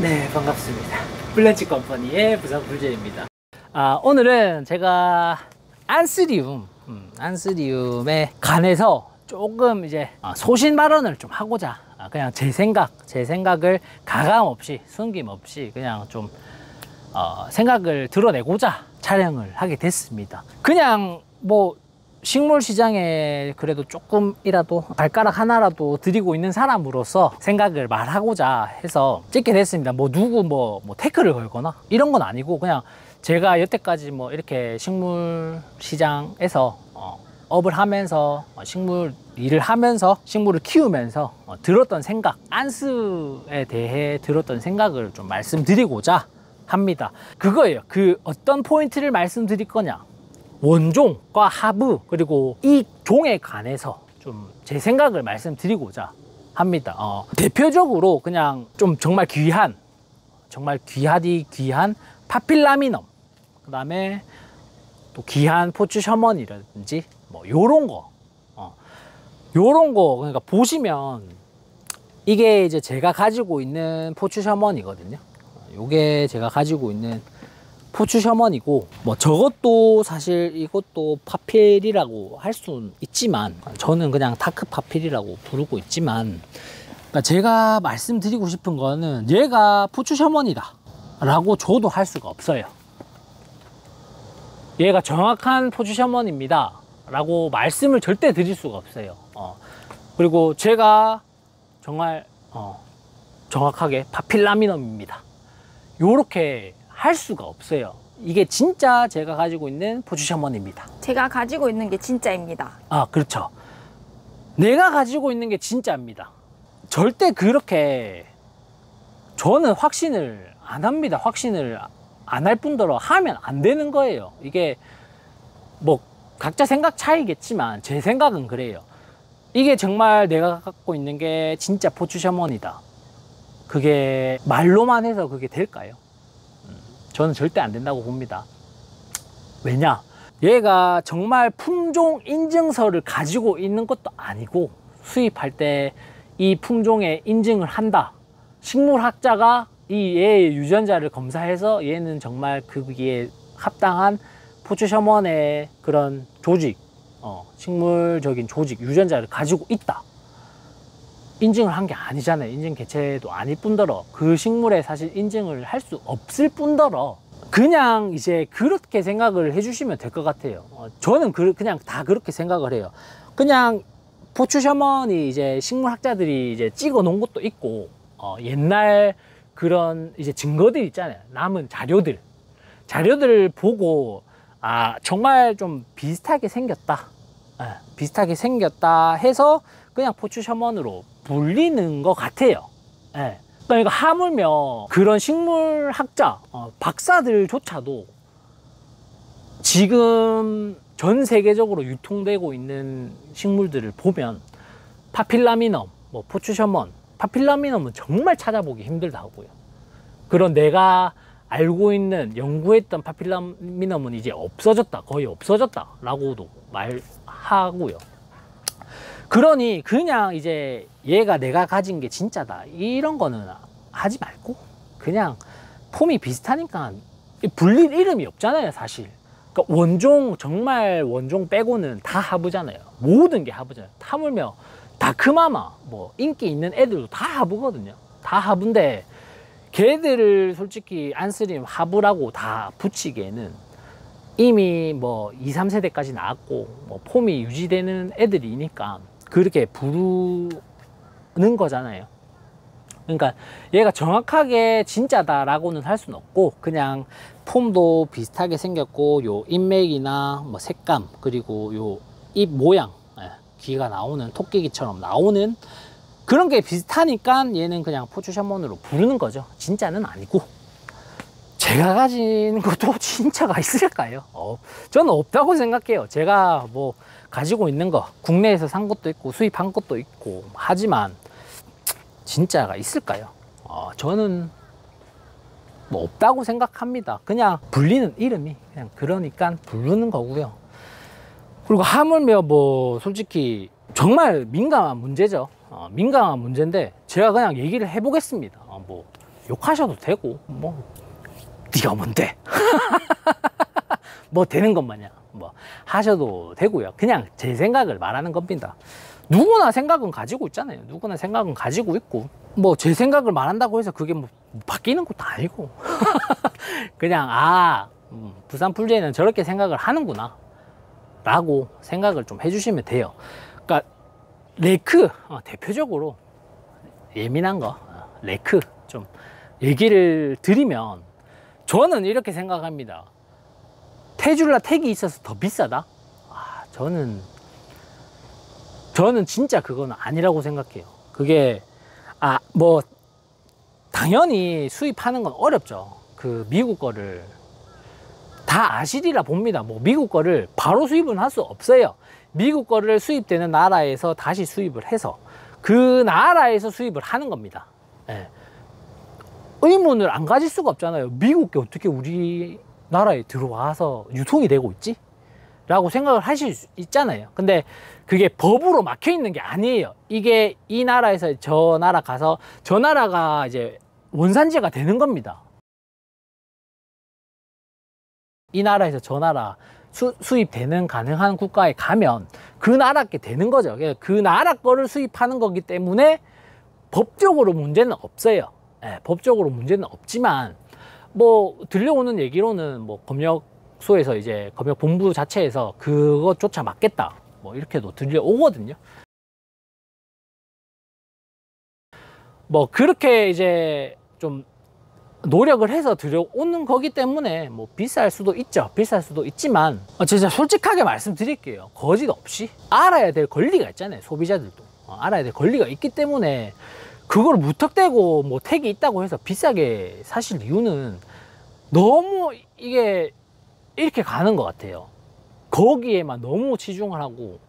네, 반갑습니다. 플랜치 컴퍼니의 부산 불재입니다. 오늘은 제가 안스리움에 관해서 조금 이제 소신 발언을 좀 하고자 그냥 제 생각을 가감 없이 숨김 없이 그냥 좀 생각을 드러내고자 촬영을 하게 됐습니다. 그냥 뭐 식물 시장에 그래도 조금이라도 발가락 하나라도 들이고 있는 사람으로서 생각을 말하고자 해서 찍게 됐습니다. 뭐 누구 뭐 태클을 걸거나 이런 건 아니고 그냥 제가 여태까지 뭐 이렇게 식물 시장에서 업을 하면서 식물 일을 하면서 식물을 키우면서 들었던 생각, 안스에 대해 들었던 생각을 좀 말씀드리고자 합니다. 그거예요. 그 어떤 포인트를 말씀드릴 거냐, 원종과 하부 그리고 이 종에 관해서 좀 제 생각을 말씀드리고자 합니다. 대표적으로 그냥 좀 정말 귀한 파필라미넘, 그 다음에 또 귀한 포츠 셔먼이라든지 뭐 요런 거 그러니까 보시면 이게 이제 제가 가지고 있는 포츠 셔먼이거든요. 요게 제가 가지고 있는 포츠 셔먼이고, 뭐 저것도 사실 이것도 파필이라고 할 수는 있지만 저는 그냥 다크 파필이라고 부르고 있지만, 그러니까 제가 말씀드리고 싶은 거는 얘가 포츠 셔먼이다 라고 저도 할 수가 없어요. 얘가 정확한 포츠 셔먼입니다 라고 말씀을 절대 드릴 수가 없어요. 그리고 제가 정말 정확하게 파필라미넘입니다 요렇게 할 수가 없어요. 이게 진짜 제가 가지고 있는 포츠 셔먼입니다. 제가 가지고 있는 게 진짜입니다. 그렇죠. 내가 가지고 있는 게 진짜입니다. 절대 그렇게 저는 확신을 안 합니다. 확신을 안 할 뿐더러 하면 안 되는 거예요. 이게 뭐 각자 생각 차이겠지만 제 생각은 그래요. 이게 정말 내가 갖고 있는 게 진짜 포츠 셔먼이다, 그게 말로만 해서 그게 될까요? 저는 절대 안 된다고 봅니다. 왜냐? 얘가 정말 품종 인증서를 가지고 있는 것도 아니고, 수입할 때 이 품종에 인증을 한다, 식물학자가 이 얘의 유전자를 검사해서 얘는 정말 거기에 합당한 포츠 셔먼의 그런 조직, 식물적인 조직, 유전자를 가지고 있다, 인증을 한 게 아니잖아요. 인증 개체도 아닐 뿐더러 그 식물에 사실 인증을 할 수 없을 뿐더러 그냥 이제 그렇게 생각을 해주시면 될 것 같아요. 저는 그냥 다 그렇게 생각을 해요. 그냥 포츠 셔먼이 이제 식물학자들이 이제 찍어 놓은 것도 있고, 옛날 그런 이제 증거들 있잖아요. 남은 자료들을 보고 정말 좀 비슷하게 생겼다, 비슷하게 생겼다 해서 그냥 포츠 셔먼으로 불리는 것 같아요. 그러니까 하물며 그런 식물학자 박사들조차도 지금 전 세계적으로 유통되고 있는 식물들을 보면 파필라미넘, 뭐 포츠 셔먼, 파필라미넘은 정말 찾아보기 힘들다고요. 그런 내가 알고 있는 연구했던 파필라미넘은 이제 없어졌다, 거의 없어졌다 라고도 말하고요. 그러니 그냥 이제 얘가 내가 가진 게 진짜다 이런 거는 하지 말고, 그냥 폼이 비슷하니까 불릴 이름이 없잖아요 사실. 그러니까 원종, 정말 원종 빼고는 다 하부잖아요. 모든 게 하부잖아요. 하물며 다크마마 뭐 인기 있는 애들도 다 하부거든요. 다 하부인데 걔들을 솔직히 안스림 하부라고 다 붙이기에는 이미 뭐 2, 3세대까지 나왔고 뭐 폼이 유지되는 애들이니까 그렇게 부르는 거잖아요. 그러니까 얘가 정확하게 진짜다라고는 할 수는 없고, 그냥 폼도 비슷하게 생겼고 요 인맥이나 뭐 색감, 그리고 요 입 모양, 귀가 나오는 토끼귀처럼 나오는 그런 게 비슷하니까 얘는 그냥 포츠 셔먼으로 부르는 거죠. 진짜는 아니고. 제가 가진 것도 진짜가 있을까요? 저는 없다고 생각해요. 제가 뭐 가지고 있는 거 국내에서 산 것도 있고 수입한 것도 있고 하지만 진짜가 있을까요? 저는 뭐 없다고 생각합니다. 그냥 불리는 이름이 그냥 그러니까 부르는 거고요. 그리고 하물며 뭐 솔직히 정말 민감한 문제죠. 민감한 문제인데 제가 그냥 얘기를 해보겠습니다. 뭐 욕하셔도 되고 뭐 네가 뭔데 뭐 되는 것 마냥 뭐 하셔도 되고요. 그냥 제 생각을 말하는 겁니다. 누구나 생각은 가지고 있잖아요. 누구나 생각은 가지고 있고 뭐 제 생각을 말한다고 해서 그게 뭐 바뀌는 것도 아니고 그냥 부산 풀제이는 저렇게 생각을 하는구나 라고 생각을 좀 해주시면 돼요. 그러니까 레크 대표적으로 예민한 거 레크 좀 얘기를 드리면 저는 이렇게 생각합니다. 테줄라 택이 있어서 더 비싸다? 저는 진짜 그건 아니라고 생각해요. 그게 뭐 당연히 수입하는 건 어렵죠. 그 미국 거를 다 아시리라 봅니다. 뭐 미국 거를 바로 수입은 할 수 없어요. 미국 거를 수입되는 나라에서 다시 수입을 해서 그 나라에서 수입을 하는 겁니다. 예. 의문을 안 가질 수가 없잖아요. 미국 게 어떻게 우리나라에 들어와서 유통이 되고 있지? 라고 생각을 하실 수 있잖아요. 근데 그게 법으로 막혀 있는 게 아니에요. 이게 이 나라에서 저 나라 가서 저 나라가 이제 원산지가 되는 겁니다. 이 나라에서 저 나라 수입되는 가능한 국가에 가면 그 나라 게 되는 거죠. 그 나라 거를 수입하는 거기 때문에 법적으로 문제는 없어요. 예, 법적으로 문제는 없지만 뭐 들려오는 얘기로는 뭐 검역소에서 이제 검역본부 자체에서 그것조차 막겠다 뭐 이렇게도 들려오거든요. 뭐 그렇게 이제 좀 노력을 해서 들여오는 거기 때문에 뭐 비쌀 수도 있죠. 비쌀 수도 있지만 진짜 솔직하게 말씀드릴게요. 거짓 없이 알아야 될 권리가 있잖아요. 소비자들도 알아야 될 권리가 있기 때문에 그걸 무턱대고 뭐 택이 있다고 해서 비싸게 사실 이유는 너무 이게 이렇게 가는 것 같아요. 거기에만 너무 치중을 하고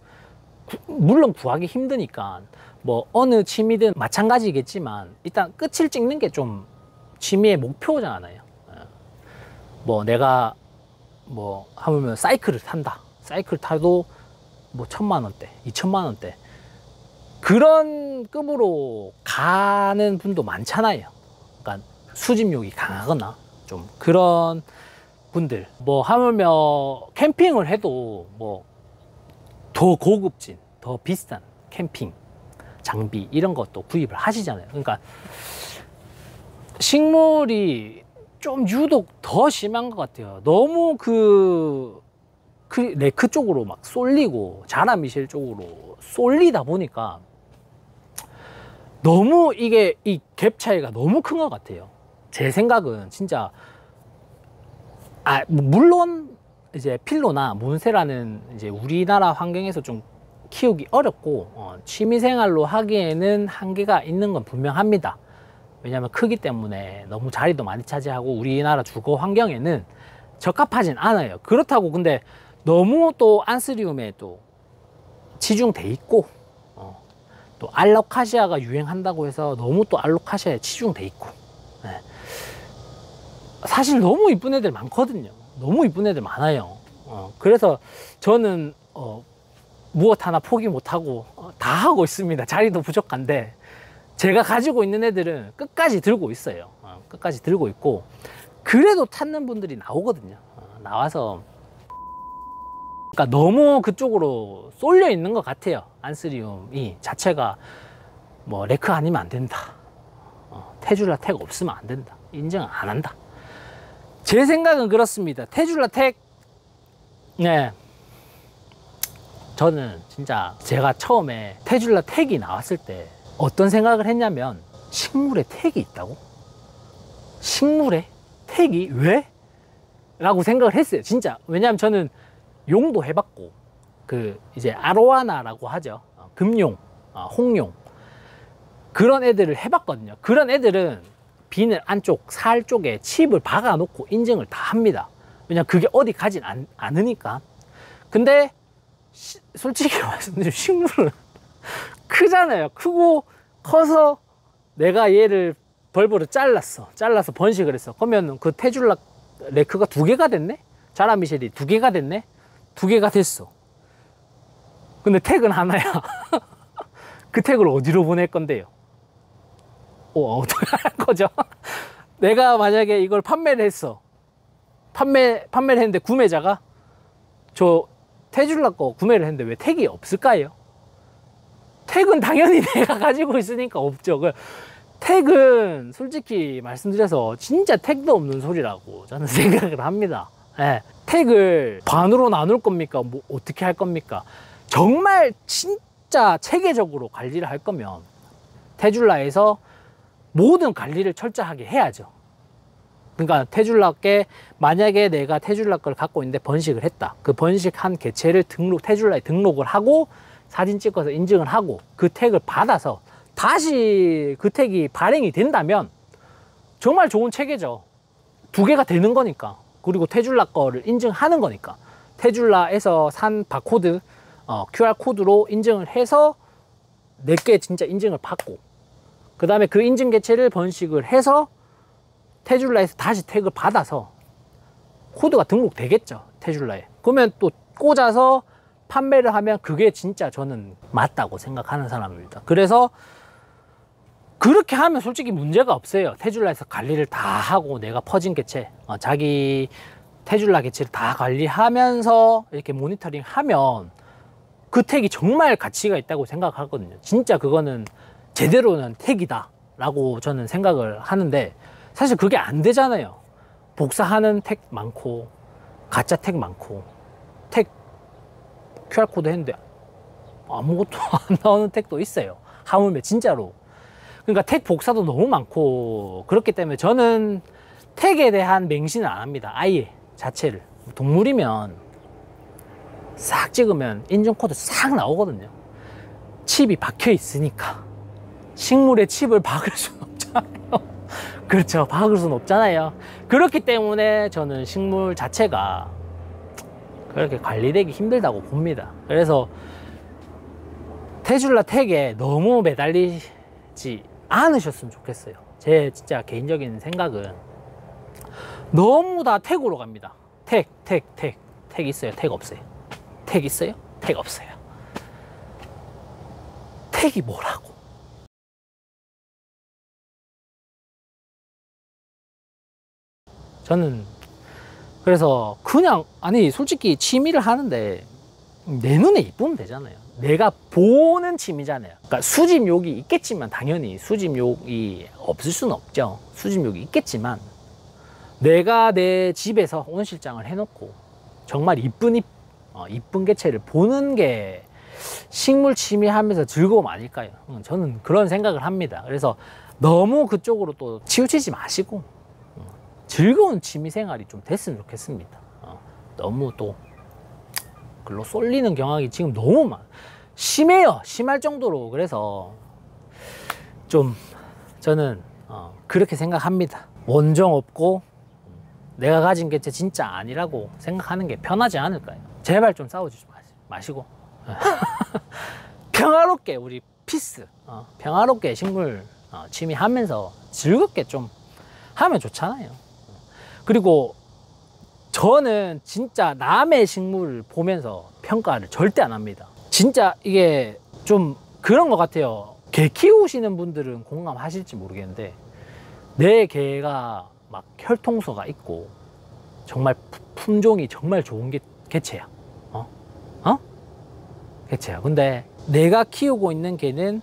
물론 구하기 힘드니까 뭐 어느 취미든 마찬가지겠지만 일단 끝을 찍는 게 좀 취미의 목표잖아요. 뭐 내가 뭐 하면 사이클을 탄다. 사이클 타도 뭐 1,000만 원대, 2,000만 원대 그런 급으로 가는 분도 많잖아요. 그러니까 수집욕이 강하거나 좀 그런 분들 뭐 하물며 캠핑을 해도 뭐 더 고급진, 더 비싼 캠핑 장비 이런 것도 구입을 하시잖아요. 그러니까 식물이 좀 유독 더 심한 것 같아요. 너무 그 레크 쪽으로 막 쏠리고 자라미셸 쪽으로 쏠리다 보니까 너무 이게 이 갭 차이가 너무 큰 것 같아요. 제 생각은 진짜 물론 이제 필로나 몬세라는 이제 우리나라 환경에서 좀 키우기 어렵고 취미생활로 하기에는 한계가 있는 건 분명합니다. 왜냐하면 크기 때문에 너무 자리도 많이 차지하고 우리나라 주거 환경에는 적합하진 않아요. 그렇다고 근데 너무 또 안스리움에 또 치중돼 있고 또 알로카시아가 유행한다고 해서 너무 또 알로카시아에 치중돼 있고 사실 너무 이쁜 애들 많거든요. 너무 이쁜 애들 많아요. 그래서 저는 무엇 하나 포기 못하고 다 하고 있습니다. 자리도 부족한데 제가 가지고 있는 애들은 끝까지 들고 있어요. 끝까지 들고 있고 그래도 찾는 분들이 나오거든요. 나와서 그러니까 너무 그쪽으로 쏠려 있는 것 같아요. 안스리움이 자체가 뭐 레크 아니면 안 된다. 테줄라 택 없으면 안 된다. 인정 안 한다. 제 생각은 그렇습니다. 테줄라 택, 네. 저는 진짜 제가 처음에 테줄라 택이 나왔을 때 어떤 생각을 했냐면 식물에 택이 있다고? 식물에 택이 왜? 라고 생각을 했어요. 진짜. 왜냐하면 저는 용도 해봤고 그 이제 아로와나라고 하죠. 금용, 홍용 그런 애들을 해봤거든요. 그런 애들은 비늘 안쪽, 살 쪽에 칩을 박아 놓고 인증을 다 합니다. 왜냐면 그게 어디 가진 않으니까. 근데 솔직히 말씀드리면 식물은 크잖아요. 크고 커서 내가 얘를 벌벌을 잘라서 번식을 했어. 그러면 그 테줄라 레크가 2개가 됐네? 자라미셸이 2개가 됐네? 2개가 됐어. 근데 택은 하나야. 그 택을 어디로 보낼 건데요? 어떻게 할 거죠? 내가 만약에 이걸 판매를 했어. 판매를 했는데 구매자가 저 테줄라 거 구매를 했는데 왜 택이 없을까요? 택은 당연히 내가 가지고 있으니까 없죠. 택은 솔직히 말씀드려서 진짜 택도 없는 소리라고 저는 생각을 합니다. 네. 택을 반으로 나눌 겁니까? 뭐 어떻게 할 겁니까? 정말 진짜 체계적으로 관리를 할 거면 테줄라에서 모든 관리를 철저하게 해야죠. 그러니까 테줄라께 만약에 내가 테줄라 걸 갖고 있는데 번식을 했다. 그 번식한 개체를 테줄라에 등록을 하고 사진 찍어서 인증을 하고 그 택을 받아서 다시 그 택이 발행이 된다면 정말 좋은 체계죠. 두 개가 되는 거니까. 그리고 테줄라 거를 인증하는 거니까. 테줄라에서 산 바코드, QR코드로 인증을 해서 내게 진짜 인증을 받고 그 다음에 그 인증 개체를 번식을 해서 테줄라에서 다시 택을 받아서 코드가 등록되겠죠. 테줄라에. 그러면 또 꽂아서 판매를 하면 그게 진짜 저는 맞다고 생각하는 사람입니다. 그래서 그렇게 하면 솔직히 문제가 없어요. 테줄라에서 관리를 다 하고 내가 퍼진 개체, 자기 테줄라 개체를 다 관리하면서 이렇게 모니터링 하면 그 택이 정말 가치가 있다고 생각하거든요. 진짜 그거는 제대로는 택이다 라고 저는 생각을 하는데 사실 그게 안 되잖아요. 복사하는 택 많고 가짜 택 많고 택 QR코드 했는데 아무것도 안 나오는 택도 있어요. 하물며 진짜로. 그러니까 택 복사도 너무 많고 그렇기 때문에 저는 택에 대한 맹신을 안 합니다. 아예 자체를. 동물이면 싹 찍으면 인증코드 싹 나오거든요. 칩이 박혀 있으니까. 식물에 칩을 박을 수는 없잖아요. 그렇죠. 박을 수는 없잖아요. 그렇기 때문에 저는 식물 자체가 그렇게 관리되기 힘들다고 봅니다. 그래서 테줄라 택에 너무 매달리지 않으셨으면 좋겠어요. 제 진짜 개인적인 생각은 너무 다 택으로 갑니다. 택 있어요? 택 없어요? 택 있어요? 택 없어요. 택이 뭐라고? 저는 그래서 그냥 아니 솔직히 취미를 하는데 내 눈에 이쁘면 되잖아요. 내가 보는 취미잖아요. 그러니까 수집욕이 있겠지만 당연히 수집욕이 없을 수는 없죠. 수집욕이 있겠지만 내가 내 집에서 온실장을 해놓고 정말 이쁜 개체를 보는 게 식물 취미 하면서 즐거움 아닐까요? 저는 그런 생각을 합니다. 그래서 너무 그쪽으로 또 치우치지 마시고 즐거운 취미 생활이 좀 됐으면 좋겠습니다. 너무 또 글로 쏠리는 경향이 지금 너무 심해요. 심할 정도로. 그래서 좀 저는 그렇게 생각합니다. 원정 없고 내가 가진 게 진짜 아니라고 생각하는 게 편하지 않을까요? 제발 좀 싸워주지 마시고 평화롭게 우리 피스 평화롭게 식물 취미 하면서 즐겁게 좀 하면 좋잖아요. 그리고 저는 진짜 남의 식물을 보면서 평가를 절대 안 합니다. 진짜 이게 좀 그런 것 같아요. 개 키우시는 분들은 공감하실지 모르겠는데 내 개가 막 혈통소가 있고 정말 품종이 정말 좋은 개체야. 개체야. 근데 내가 키우고 있는 개는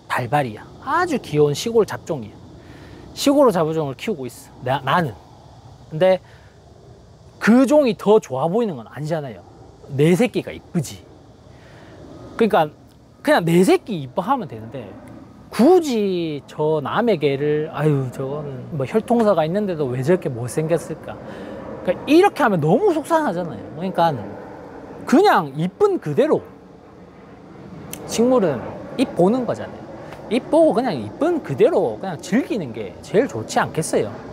달발이야. 아주 귀여운 시골 잡종이야. 시골 잡종을 키우고 있어. 나는. 근데 그 종이 더 좋아 보이는 건 아니잖아요. 내 새끼가 이쁘지. 그러니까 그냥 내 새끼 이뻐하면 되는데 굳이 저 남의 개를 아유 저거는 뭐 혈통사가 있는데도 왜 저렇게 못생겼을까. 그러니까 이렇게 하면 너무 속상하잖아요. 그러니까 그냥 이쁜 그대로 식물은 잎 보는 거잖아요. 잎 보고 그냥 이쁜 그대로 그냥 즐기는 게 제일 좋지 않겠어요.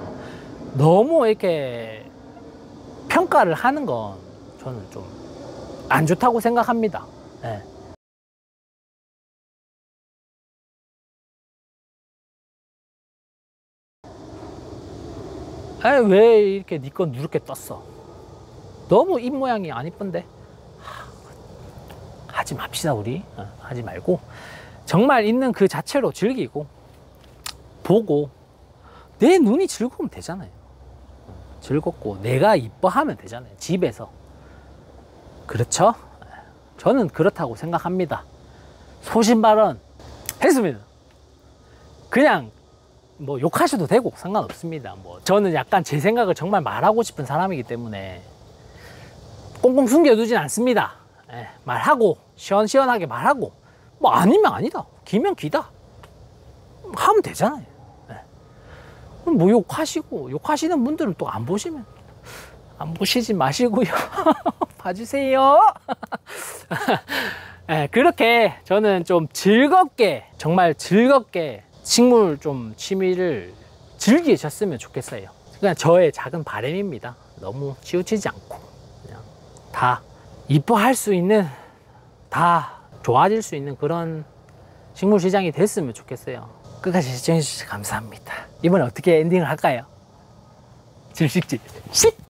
너무 이렇게 평가를 하는 건 저는 좀 안 좋다고 생각합니다. 네. 왜 이렇게 네 건 누렇게 떴어? 너무 입 모양이 안 이쁜데? 하지 맙시다 우리. 하지 말고 정말 있는 그 자체로 즐기고 보고 내 눈이 즐거우면 되잖아요. 즐겁고 내가 이뻐하면 되잖아요. 집에서. 그렇죠? 저는 그렇다고 생각합니다. 소신 발언 했습니다. 그냥 뭐 욕하셔도 되고 상관없습니다. 뭐 저는 약간 제 생각을 정말 말하고 싶은 사람이기 때문에 꽁꽁 숨겨두진 않습니다. 예, 말하고 시원시원하게 말하고 뭐 아니면 아니다, 기면 기다 하면 되잖아요. 예. 뭐 욕하시고 욕하시는 분들은 또 안 보시면 안 보시지 마시고요. 봐주세요. 예, 그렇게 저는 좀 즐겁게, 정말 즐겁게 식물 좀 취미를 즐기셨으면 좋겠어요. 그냥 저의 작은 바람입니다. 너무 치우치지 않고 그냥 다 이뻐할 수 있는, 다 좋아질 수 있는 그런 식물 시장이 됐으면 좋겠어요. 끝까지 시청해 주셔서 감사합니다. 이번에 어떻게 엔딩을 할까요? 질식질 씩!